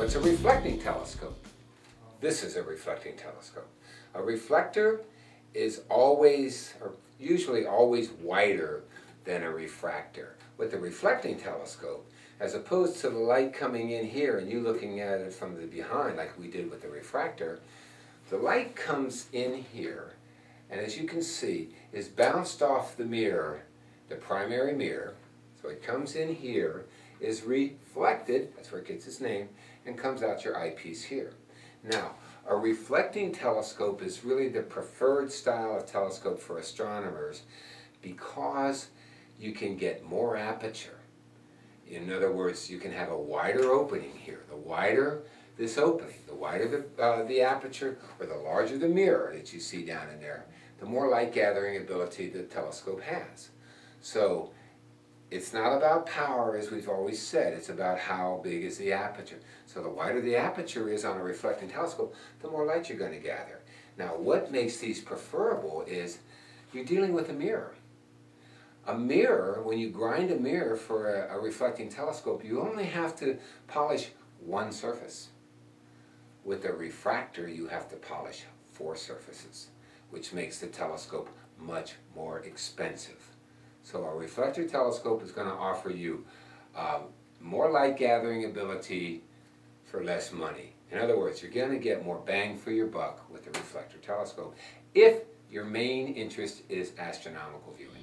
What's a reflecting telescope? This is a reflecting telescope. A reflector is always, or usually always, wider than a refractor. With the reflecting telescope, as opposed to the light coming in here and you looking at it from the behind like we did with the refractor, the light comes in here and, as you can see, is bounced off the mirror, the primary mirror. So it comes in here, is reflected, that's where it gets its name, and comes out your eyepiece here. Now, a reflecting telescope is really the preferred style of telescope for astronomers because you can get more aperture. In other words, you can have a wider opening here. The wider this opening, the wider the aperture, or the larger the mirror that you see down in there, the more light gathering ability the telescope has. So it's not about power, as we've always said, it's about how big is the aperture. So the wider the aperture is on a reflecting telescope, the more light you're going to gather. Now, what makes these preferable is you're dealing with a mirror. A mirror, when you grind a mirror for a reflecting telescope, you only have to polish one surface. With a refractor, you have to polish 4 surfaces, which makes the telescope much more expensive. So a reflector telescope is going to offer you more light gathering ability for less money. In other words, you're going to get more bang for your buck with the reflector telescope if your main interest is astronomical viewing.